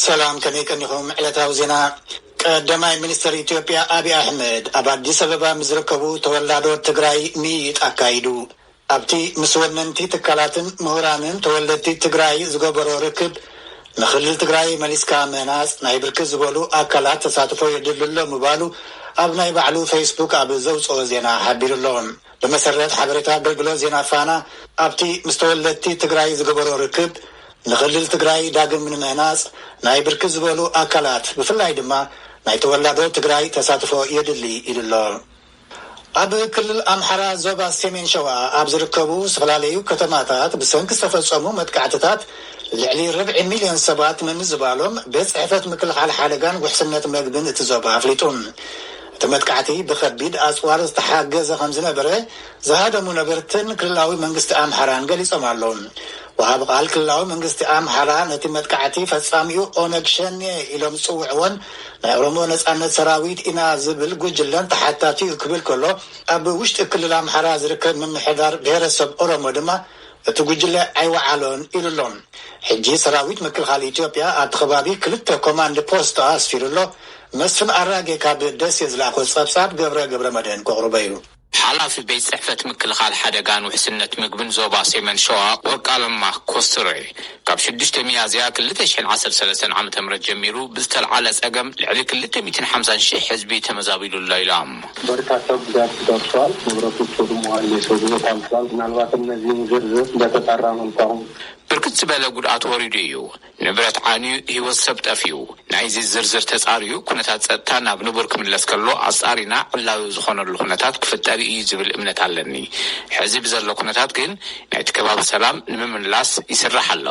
سلام كميكنيهم علتاو زنا قدماي منستر ኢትዮጵያ አብይ አህመድ ኣብ አዲስ አበባ ምዝረከቡ ተወላዶ ትግራይ ሚይጥ አካይዱ ኣብቲ ምስወነንቲ ትካላትን ምሁራንን ተወለድቲ ትግራይ ዝገበሮ ርክብ ንክልል ትግራይ መሊስካ መናጽ ናይ ብርክት ዝበሉ አካላት ተሳትፎ የድልሎ ምባሉ ኣብ ናይ ባዕሉ ፌስቡክ ኣብ ዘውፅኦ ዜና ሓቢሩሎም በመሰረት ሓበሬታ አገልግሎት ዜና ፋና ኣብቲ ምስተወለድቲ ትግራይ ዝገበሮ ርክብ ንክልል ትግራይ ዳግም ንምህናጽ ናይ ብርክት ዝበሉ አካላት ብፍላይ ድማ ናይ ተወላዶ ትግራይ ተሳትፎ የድሊ ኢልሎ ኣብ ክልል አምሓራ ዞባ ሰሜን ሸዋ ኣብ ዝርከቡ ዝተፈላለዩ ከተማታት ብሰንኪ ዝተፈጸሙ መጥቃዕትታት ልዕሊ 4 ሚልዮን ሰባት ምምዝባሎም ቤት ጽሕፈት ምክልኻል ሓደጋን ውሕስነት መግብን እቲ ዞባ ኣፍሊጡ እቲ መጥቃዕቲ ብከቢድ ኣጽዋር ዝተሓገዘ ከም ዝነበረ ዝሃደሙ ነበርትን ክልላዊ መንግስቲ አምሓራን ገሊጾም ኣለዉ وهاب قال كلاو منغستي أمحارا نتي مدكعتي فصاميو اونغ شن ኢሎም ጽውዕዎን ናይ ኦሮሞ ነጻነት ሰራዊት ኢና ዝብል ጉጅለን ተሓታቲ ክብል ከሎ ኣብ ውሽጢ ክልል አምሓራ ዝርከብ ምምሕዳር ብሔረሰብ ኦሮሞ ድማ እቲ ጉጅለ ኣይወዓሎን ኢሉሎም ሕጂ ሰራዊት ምክልኻል ኢትዮጵያ ኣብ ከባቢ ክልተ ኮማንድ ፖስት ኣስፊሩሎ መስፍን ኣራጌ ካብ ደሴ ዝላኮ ጸብጻብ ገብረ መድህን ከቕርበዩ ሓላፊ ቤት ጽሕፈት ምክልኻል ሓደጋን ውሕስነት ምግብን ዞባ ሰሜን ሸዋ ወርቃለማ ኮስትሬ ካብ 6 ሚያዝያ 2013 ዓመተ ምህረት ጀሚሩ ብዝተልዓለ ጸገም ልዕሊ 250,000 ህዝቢ ተመዛቢሉ ኢሎም በርካታ ጉዳት ደርሷል። ንብረቶቹ ደግሞ የሰው ታምሳል ምናልባት እነዚህ ዝርዝር በተጣራ መልኩ ብርክት ዝበለ ጉድኣት ወሪዱ እዩ ንብረት ዓንዩ ህይወት ሰብ ጠፍዩ ናይዚ ዝርዝር ተጻርዩ ኩነታት ጸጥታ ናብ ንቡር ክምለስ ከሎ ኣጻሪና ዕላዊ ዝኾነሉ ኩነታት ክፍጠር እዩ ዝብል እምነት ኣለኒ ሕዚ ብዘሎ ኩነታት ግን ናይቲ ከባቢ ሰላም ንምምላስ ይስራሕ ኣሎ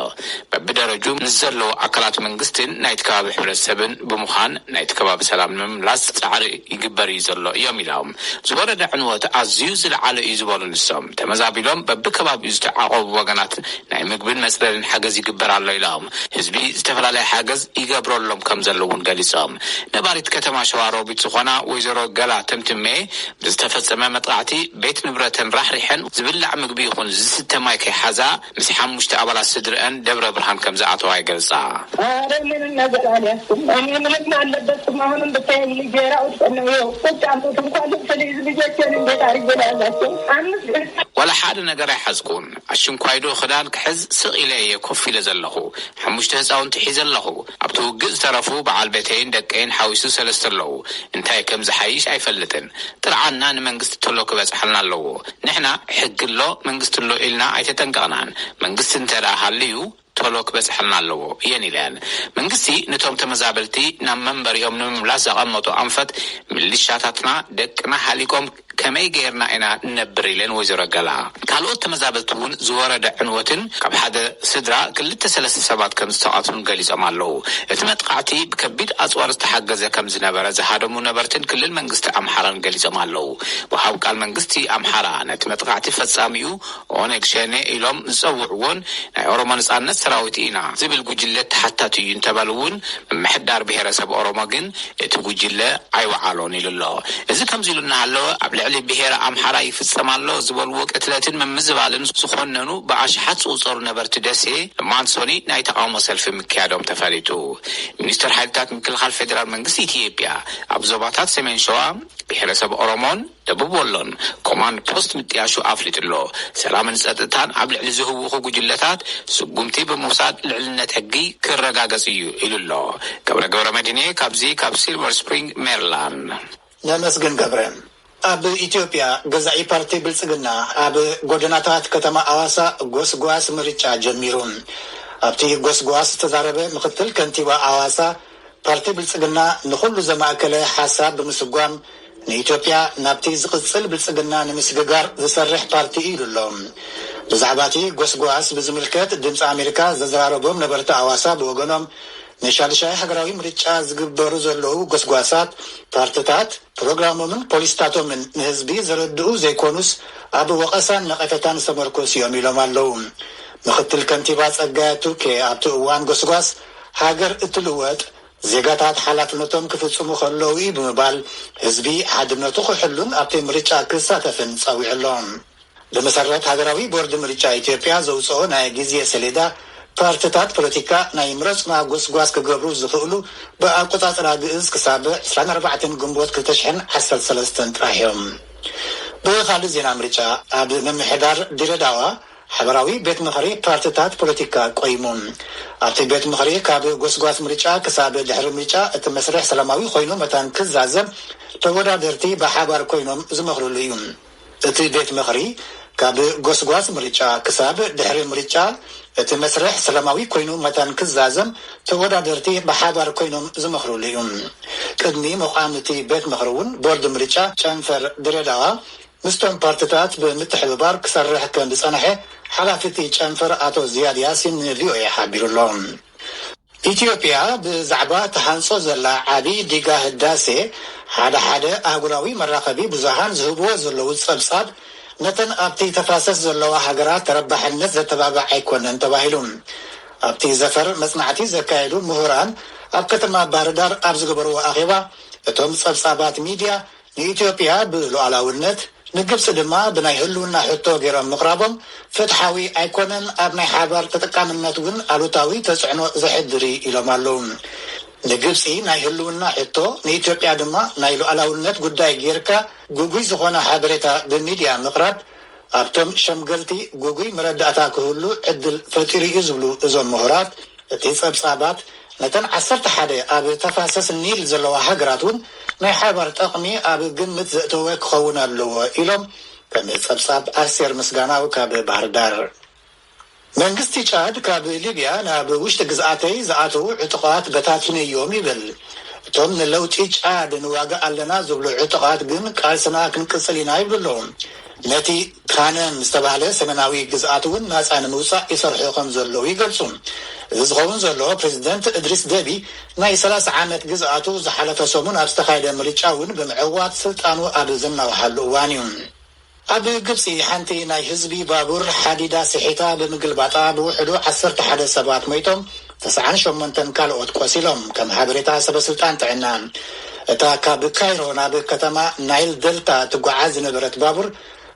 በብደረጁ ንዘለዉ ኣካላት መንግስትን ናይቲ ከባቢ ሕብረተሰብን ብምዃን ናይቲ ከባቢ ሰላም ንምምላስ ጻዕሪ ይግበር እዩ ዘሎ እዮም ኢሎም ዝወረደ ዕንወት ኣዝዩ ዝለዓለ እዩ ዝበሉ ንሶም ተመዛቢሎም በብከባቢኡ ዝተዓቆቡ ወገናት ናይ ምግብን መስረልን ሓገዝ ይግበር ኣሎ ኢሎም ህዝቢ ዝተፈላለዩ ሓገዝ ይገብረሎም ከም ዘለውን ገሊጾም ነባሪት ከተማ ሸዋሮቢት ዝኾና ወይዘሮ ገላ ተምትሜ ብዝተፈጸመ መጥቃዕቲ ቤት ንብረትን ራሕሪሕን ዝብላዕ ምግቢ ይኹን ዝስተ ማይ ከይሓዛ ምስ 5 ኣባላት ስድረአን ደብረ ብርሃን ከም ዝኣተዋ ይገልጻ ምን ነገር አልያዝኩም እኔ ምንም አለበትም አሁንም ብታይ ልጄራ ወጥነው ቁጣምቱ እንኳን ለዚህ ልጆችን እንዴት አድርጌ ላያዛቸው ወላ ሓደ ነገር ኣይሓዝኩን ኣሽንኳይዶ ክዳን ክሕዝ ስቕኢለየ ኮፍ ኢለ ዘለኹ 5 ህፃውንቲ ሒዘ ኣለኹ ኣብቲ ውግእ ዝተረፉ በዓል ቤተይን ደቀይን ሓዊሱ 3 ኣለዉ እንታይ ከም ዝሓይሽ ኣይፈልጥን ጥርዓና ንመንግስቲ ተሎ ክበፅሐልና ኣለዎ ንሕና ሕግሎ መንግስትሎ ኢልና ኣይተጠንቀቕናን መንግስቲ እንተዳሃልዩ ቶሎ ክበፅሐልና ኣለዎ እየን ኢለን መንግስቲ ነቶም ተመዛበልቲ ናብ መንበሪኦም ንምምላስ ዘቐመጡ ኣንፈት ሚሊሻታትና ደቅና ሃሊቆም ከመይ ገይርና ኢና ነብር ኢለን ወይዘሮ ገላ ካልኦት ተመዛበልቲ እውን ዝወረደ ዕንወትን ካብ ሓደ ስድራ 2-3 ሰባት ከም ዝተቃትሉን ገሊጾም ኣለዉ እቲ መጥቃዕቲ ብከቢድ ኣጽዋር ዝተሓገዘ ከም ዝነበረ ዝሃደሙ ነበርትን ክልል መንግስቲ ኣምሓራን ገሊጾም ኣለዉ ወሃብ ቃል መንግስቲ ኣምሓራ ነቲ መጥቃዕቲ ፈጻሚኡ ኦነግ ሸኔ ኢሎም ዝጸውዕዎን ናይ ኦሮሞ ነጻነት ሰራዊት ኢና ዝብል ጉጅለ ተሓታቲ እዩ እንተባልውን ምሕዳር ብሔረሰብ ኦሮሞ ግን እቲ ጉጅለ ኣይወዓሎን ኢሉሎ እዚ ከምዚ ኢሉ እናሃለወ ኣብ ልዕሊ ብሔረ ኣምሓራ ይፍጸማሎ ዝበልዎ ቅትለትን ምምዝባልን ዝኾነኑ ብኣሽሓት ዝውፀሩ ነበርቲ ደሴ ማንሶኒ ናይ ተቃውሞ ሰልፊ ምክያዶም ተፈሊጡ ሚኒስትር ሓይልታት ምክልኻል ፌደራል መንግስቲ ኢትዮጵያ ኣብ ዞባታት ሰሜን ሸዋ ብሔረሰብ ኦሮሞን ደቡብ ወሎን ኮማንድ ፖስት ምጥያሹ ኣፍሊጡሎ ሰላምን ጸጥታን ኣብ ልዕሊ ዝህውኹ ጉጅለታት ስጉምቲ ብምውሳድ ልዕልነት ሕጊ ክረጋገጽ እዩ ኢሉሎ ገብረ መድህኔ ካብዚ ካብ ሲልቨር ስፕሪንግ ሜሪላንድ ነመስግን ገብረ ኣብ ኢትዮጵያ ገዛኢ ፓርቲ ብልጽግና ኣብ ጎደናታት ከተማ ኣዋሳ ጎስጓስ ምርጫ ጀሚሩ ኣብቲ ጎስጓስ ዝተዛረበ ምክትል ከንቲባ ኣዋሳ ፓርቲ ብልጽግና ንኹሉ ዘማእከለ ሓሳብ ብምስጓም ንኢትዮጵያ ናብቲ ዝቕጽል ብልጽግና ንምስግጋር ዝሰርሕ ፓርቲ ኢሉሎም ብዛዕባቲ ጎስጓስ ብዝምልከት ድምፂ ኣሜሪካ ዘዘራረቦም ነበርቲ ኣዋሳ ብወገኖም ንሻልሻይ ሃገራዊ ምርጫ ዝግበሩ ዘለዉ ጎስጓሳት ፓርቲታት ፕሮግራሞምን ፖሊስታቶምን ንህዝቢ ዘረድኡ ዘይኮኑስ ኣብ ወቐሳን ነቐፈታን ዝተመርኮሱ እዮም ኢሎም ኣለዉ ምክትል ከንቲባ ጸጋያ ቱርኬ ኣብቲ እዋን ጎስጓስ ሃገር እትልወጥ ዜጋታት ሓላፍነቶም ክፍጽሙ ከለዉ ብምባል ህዝቢ ሓድነቱ ክሕሉን ኣብቲ ምርጫ ክሳተፍን ጸዊዕሎም ብመሰረት ሃገራዊ ቦርድ ምርጫ ኢትዮጵያ ዘውፅኦ ናይ ግዜ ሰሌዳ ፓርቲታት ፖለቲካ ናይ ምረጽና ጎስጓስ ክገብሩ ዝኽእሉ ብኣቆጻጽራ ግእዝ ክሳብ 24 ግንቦት 2013 ጥራሕ እዮም። ብኻልእ ዜና ምርጫ ኣብ ምምሕዳር ድሬዳዋ ሓበራዊ ቤት ምኽሪ ፓርቲታት ፖለቲካ ቆይሙ ኣብቲ ቤት ምኽሪ ካብ ጎስጓስ ምርጫ ክሳብ ድሕሪ ምርጫ እቲ መስርሕ ሰላማዊ ኮይኑ መታን ክዛዘብ ተወዳደርቲ ብሓባር ኮይኖም ዝመኽርሉ እዩ። እቲ ቤት ምኽሪ ካብ ጎስጓስ ምርጫ ክሳብ ድሕሪ ምርጫ እቲ መስርሕ ሰላማዊ ኮይኑ መታን ክዛዘም ተወዳደርቲ ብሓባር ኮይኖም ዝመኽርሉ እዩ። ቅድሚ መቋም እቲ ቤት ምኽሪ እውን ቦርድ ምርጫ ጨንፈር ድሬዳዋ ምስቶም ፓርቲታት ብምትሕብባር ክሰርሕ ከም ዝጸንሐ ሓላፊቲ ጨንፈር ኣቶ ዝያድ ያሲን ቪኦኤ ሓቢሩሎም። ኢትዮጵያ ብዛዕባ ተሃንጾ ዘላ ዓብዪ ዲጋ ህዳሴ ሓደ ኣህጉራዊ መራኸቢ ብዙሃን ዝህብዎ ዘለዉ ጸብጻብ ነተን ኣብቲ ተፋሰስ ዘለዋ ሃገራት ተረባሕነት ዘተባብዕ ኣይኮነን ተባሂሉ ኣብቲ ዘፈር መጽናዕቲ ዘካየዱ ምሁራን ኣብ ከተማ ባህርዳር ኣብ ዝገበርዎ ኣኼባ እቶም ጸብጻባት ሚድያ ንኢትዮጵያ ብሉዓላውነት ንግብፂ ድማ ብናይ ህልውና ሕቶ ገይሮም ምቕራቦም ፍትሓዊ ኣይኮነን፣ ኣብ ናይ ሓባር ተጠቃምነት እውን ኣሉታዊ ተጽዕኖ ዘሕድሪ ኢሎም ኣለዉ። ንግብፂ ናይ ህልውና ሕቶ ንኢትዮጵያ ድማ ናይ ሉዓላውነት ጉዳይ ጌርካ ጉጉይ ዝኾነ ሓበሬታ ብሚድያ ምቕራብ ኣብቶም ሸምገልቲ ጉጉይ መረዳእታ ክህሉ ዕድል ፈጢሩ እዩ ዝብሉ እዞም ምሁራት እቲ ጸብጻባት ነተን 11 ኣብ ተፋሰስ ኒል ዘለዋ ሃገራት እውን ናይ ሓባር ጠቕሚ ኣብ ግምት ዘእተወ ክኸውን ኣለዎ ኢሎም ከም ጸብጻብ ኣስቴር ምስጋናው ካብ ባህርዳር። መንግስቲ ጫድ ካብ ሊብያ ናብ ውሽጢ ግዝኣተይ ዝኣተዉ ዕጡቓት በታትነዮም ይብል። እቶም ንለውጢ ጫድ ንዋጋእ ኣለና ዝብሉ ዕጡቓት ግን ቃልስና ክንቅጽል ኢና ይብሉ ኣለዉ። ነቲ ካነም ዝተባህለ ሰሜናዊ ግዝኣት እውን ናፃ ንምውፃእ ይሰርሑ ከም ዘለዉ ይገልጹ። እዚ ዝኸውን ዘሎ ፕሬዚደንት እድሪስ ደቢ ናይ 30 ዓመት ግዝኣቱ ዝሓለፈ ሰሙን ኣብ ዝተኻየደ ምርጫ እውን ብምዕዋት ስልጣኑ ኣብ ዝናውሓሉ እዋን እዩ። ኣብ ግብፂ ሓንቲ ናይ ህዝቢ ባቡር ሓዲዳ ስሒታ ብምግልባጣ ብውሕዱ 11 ሰባት ሞይቶም 98 ካልኦት ቆሲሎም ከም ሓበሬታ ሰበስልጣን ጥዕና። እታ ካብ ካይሮ ናብ ከተማ ናይል ደልታ ትጓዓዝ ዝነበረት ባቡር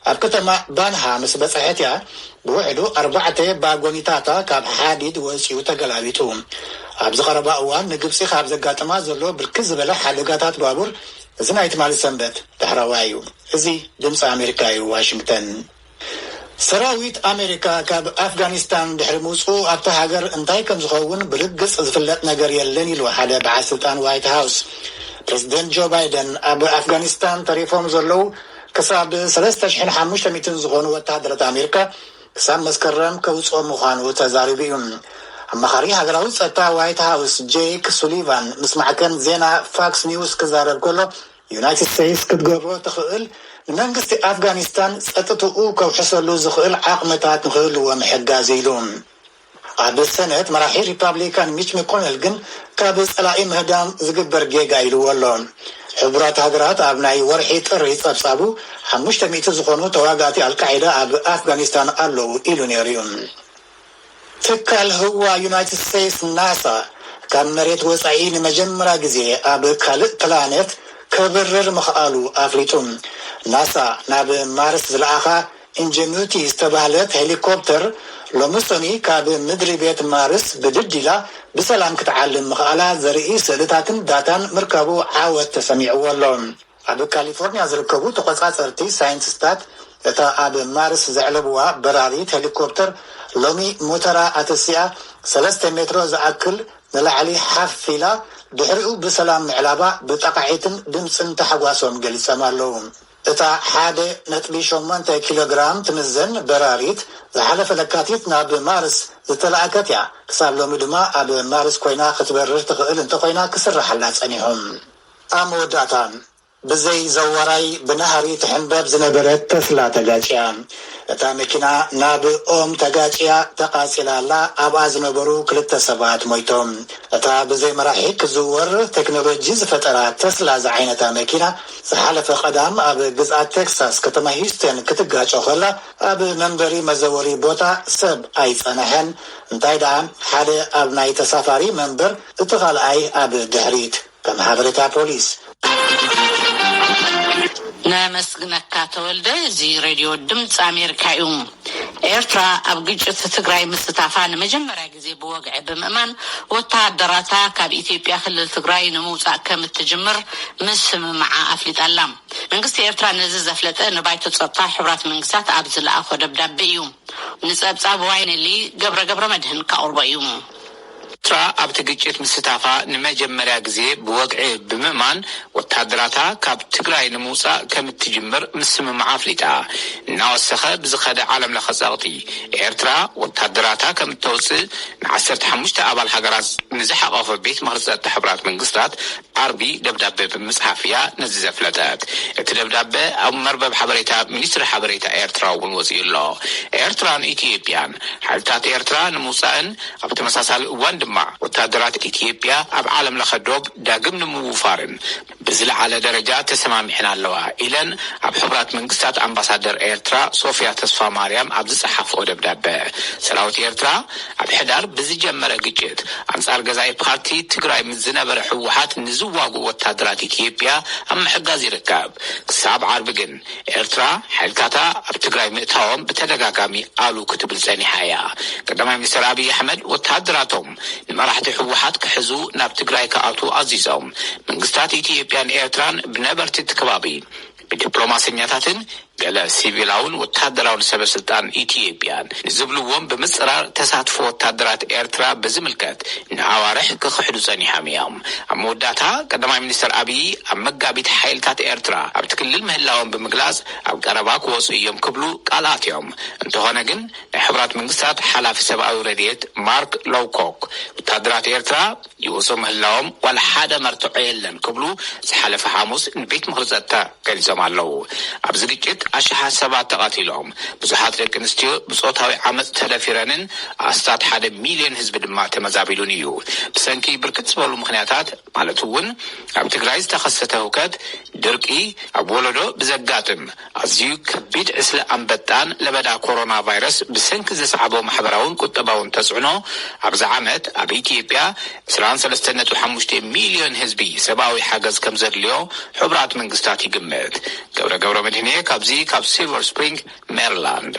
ኣብ ከተማ ባንሃ ምስ በጽሐት እያ ብውሕዱ 4 ባጎኒታታ ካብ ሓዲድ ወፂኡ ተገላቢጡ። ኣብ ዝቐረባ እዋን ንግብፂ ካብ ዘጋጥማ ዘሎ ብርክት ዝበለ ሓደጋታት ባቡር እዚ ናይ ትማሊ ሰንበት ዳሕራዋ እዩ። እዚ ድምፂ ኣሜሪካ እዩ፣ ዋሽንግተን። ሰራዊት ኣሜሪካ ካብ ኣፍጋኒስታን ድሕሪ ምውፅኡ ኣብቲ ሃገር እንታይ ከም ዝኸውን ብርግጽ ዝፍለጥ ነገር የለን ኢሉ ሓደ በዓል ስልጣን ዋይት ሃውስ። ፕሬዚደንት ጆ ባይደን ኣብ ኣፍጋኒስታን ተሪፎም ዘለዉ ክሳብ 3500 ዝኾኑ ወታደራት ኣሜሪካ ክሳብ መስከረም ከውፅኦም ምዃኑ ተዛሪቡ እዩ። ኣማኻሪ ሃገራዊ ጸጥታ ዋይት ሃውስ ጄክ ሱሊቫን ምስ ማዕከን ዜና ፋክስ ኒውስ ክዛረብ ከሎ ዩናይትድ ስቴትስ ክትገብሮ ትኽእል ንመንግስቲ ኣፍጋኒስታን ጸጥትኡ ከውሕሰሉ ዝኽእል ዓቕምታት ንክህልዎ ምሕጋዝ ኢሉ። ኣብ ሰነት መራሒ ሪፓብሊካን ሚች መኮነል ግን ካብ ጸላኢ ምህዳም ዝግበር ጌጋ ኢልዎ ኣሎ። ሕቡራት ሃገራት ኣብ ናይ ወርሒ ጥሪ ጸብጻቡ 500 ዝኾኑ ተዋጋእቲ አልቃዒዳ ኣብ ኣፍጋኒስታን ኣለዉ ኢሉ ነይሩ እዩ። ትካል ህዋ ዩናይትድ ስቴትስ ናሳ ካብ መሬት ወፃኢ ንመጀመርያ ግዜ ኣብ ካልእ ፕላኔት ከብርር ምኽኣሉ ኣፍሊጡ። ናሳ ናብ ማርስ ዝለኣኻ ኢንጀኒቲ ዝተባህለት ሄሊኮፕተር ሎምሶኒ ካብ ምድሪ ቤት ማርስ ብድዲላ ብሰላም ክትዓልም ምኽኣላ ዘርኢ ስእልታትን ዳታን ምርካቡ ዓወት ተሰሚዕዎ ኣሎ። ኣብ ካሊፎርኒያ ዝርከቡ ተቆጻጸርቲ ሳይንቲስታት እታ ኣብ ማርስ ዘዕለብዋ በራሪት ሄሊኮፕተር ሎሚ ሞተራ ኣተሲኣ 3 ሜትሮ ዝኣክል ንላዕሊ ሓፊላ ድሕሪኡ ብሰላም ምዕላባ ብጠቃዒትን ድምፅን ተሓጓሶም ገሊፆም ኣለዉ። እታ 1.8 ኪሎግራም ትምዘን በራሪት ዝሓለፈ ለካቲት ናብ ማርስ ዝተለኣከት እያ። ክሳብ ሎሚ ድማ ኣብ ማርስ ኮይና ክትበርር ትኽእል እንተኮይና ክስራሓላ ጸኒሖም። ኣብ መወዳእታ ብዘይ ዘዋራይ ብናህሪ ትሕንበብ ዝነበረት ተስላ ተጋጭያ። እታ መኪና ናብ ኦም ተጋጭያ ተቃፂላላ ኣብኣ ዝነበሩ 2 ሰባት ሞይቶም። እታ ብዘይ መራሒ ክዝወር ቴክኖሎጂ ዝፈጠራ ተስላ ዝዓይነታ መኪና ዝሓለፈ ቀዳም ኣብ ግዝኣት ቴክሳስ ከተማ ሂውስተን ክትጋጮ ከላ ኣብ መንበሪ መዘወሪ ቦታ ሰብ ኣይጸንሐን። እንታይ ደኣ ሓደ ኣብ ናይ ተሳፋሪ መንበር እቲ ካልኣይ ኣብ ድሕሪት ከም ሓበሬታ ፖሊስ። نامسغنكا تولد زي راديو دمت أمريكا ኤርትራ ኣብ ግጭት ትግራይ ምስትታፋ ንመጀመርያ ግዜ ብወግዒ ብምእማን ወታደራታ ካብ ኢትዮጵያ ክልል ትግራይ ንምውፃእ ከም እትጅምር ምስ ስምምዓ ኣፍሊጣላ። መንግስቲ ኤርትራ ነዚ ዘፍለጠ ንባይቶ ጸጥታ ሕብራት መንግስታት ኣብ ዝለኣኾ ደብዳቤ እዩ። ንጸብጻብ ዋይነሊ ገብረ መድህን ካቅርቦ እዩ። ኤርትራ ኣብቲ ግጭት ምስትታፋ ንመጀመርያ ግዜ ብወግዒ ብምእማን ወታደራታ ካብ ትግራይ ንምውፃእ ከም እትጅምር ምስ ስምምዓ ኣፍሊጣ። እናወሰኸ ብዝኸደ ዓለም ለኸ ጸቕጢ ኤርትራ ወታደራታ ከም እተውፅእ ን15 ኣባል ሃገራት ንዝሓቐፈ ቤት ምክሪ ጸጥታ ሕብራት መንግስታት ዓርቢ ደብዳቤ ብምጽሓፍ እያ ነዚ ዘፍለጠት። እቲ ደብዳቤ ኣብ መርበብ ሓበሬታ ሚኒስትሪ ሓበሬታ ኤርትራ እውን ወፂኡ ኣሎ። ኤርትራን ኢትዮጵያን ሓይልታት ኤርትራ ንምውፃእን ኣብ ተመሳሳሊ እዋን ድማ ወታደራት ኢትዮጵያ ኣብ ዓለም ለኸ ዶብ ዳግም ንምውፋርን ብዝለዓለ ደረጃ ተሰማሚዕና ኣለዋ ኢለን ኣብ ሕብራት መንግስታት ኣምባሳደር ኤርትራ ሶፊያ ተስፋ ማርያም ኣብ ዝጸሓፍኦ ደብዳቤ ሰራዊት ኤርትራ ኣብ ሕዳር ብዝጀመረ ግጭት ኣንጻር ገዛኢ ፓርቲ ትግራይ ምስ ዝነበረ ሕወሓት ንዝዋግኡ ወታደራት ኢትዮጵያ ኣብ ምሕጋዝ ይርከብ። ክሳብ ዓርቢ ግን ኤርትራ ሓይልታታ ኣብ ትግራይ ምእታዎም ብተደጋጋሚ ኣሉ ክትብል ጸኒሓ እያ። ቀዳማይ ሚኒስትር ኣብይ ኣሕመድ ወታደራቶም ንመራሕቲ ሕወሓት ክሕዙ ናብ ትግራይ ከኣቱ ኣዚዞም መንግስታት ኢትዮጵያን ኤርትራን ብነበርቲ ከባቢ ብዲፕሎማስኛታትን ገለ ሲቪላውን ወታደራውን ሰበስልጣን ኢትዮጵያን ንዝብልዎም ብምጽራር ተሳትፎ ወታደራት ኤርትራ ብዝምልከት ንኣዋርሕ ክኽሕዱ ጸኒሖም እዮም። ኣብ መወዳእታ ቀዳማይ ሚኒስትር ኣብይ ኣብ መጋቢት ሓይልታት ኤርትራ ኣብቲ ክልል ምህላዎም ብምግላጽ ኣብ ቀረባ ክወፁ እዮም ክብሉ ቃላት እዮም። እንተኾነ ግን ናይ ሕብራት መንግስታት ሓላፊ ሰብኣዊ ረድኤት ማርክ ሎውኮክ ወታደራት ኤርትራ ይወፁ ምህላዎም ዋላ ሓደ መርትዖ የለን ክብሉ ዝሓለፈ ሐሙስ ንቤት ምክሪ ጸጥታ ገሊጾም ኣለዉ። ኣብዚ ግጭት ኣሽሓት ሰባት ተቐቲሎም ብዙሓት ደቂ ኣንስትዮ ብጾታዊ ዓመፅ ተደፊረንን ኣስታት 1 ሚልዮን ህዝቢ ድማ ተመዛቢሉን እዩ። ብሰንኪ ብርክት ዝበሉ ምክንያታት ማለት እውን ኣብ ትግራይ ዝተኸሰተ ህውከት፣ ድርቂ፣ ኣብ ወለዶ ብዘጋጥም ኣዝዩ ከቢድ ዕስለ ኣንበጣን ለበዳ ኮሮና ቫይረስ ብሰንኪ ዘስዓቦ ማሕበራውን ቁጠባውን ተጽዕኖ ኣብዚ ዓመት ኣብ ኢትዮጵያ 23.5 ሚልዮን ህዝቢ ሰብኣዊ ሓገዝ ከም ዘድልዮ ሕብራት መንግስታት ይግምት። ገብረ መድህን ካብዚ ካብ ሲልቨር ስፕሪንግ ሜሪላንድ።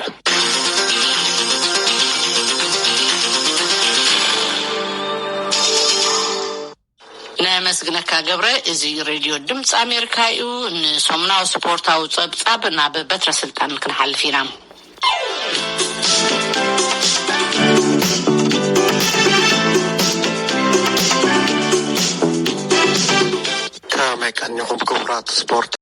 ነመስግነካ ገብረ። እዚ ሬድዮ ድምፂ ኣሜሪካ እዩ። ንሶምናዊ ስፖርታዊ ጸብጻብ ናብ በትረ ስልጣን ክንሓልፍ ኢና። ከመይ ቀኒኹም ክቡራት ስፖርት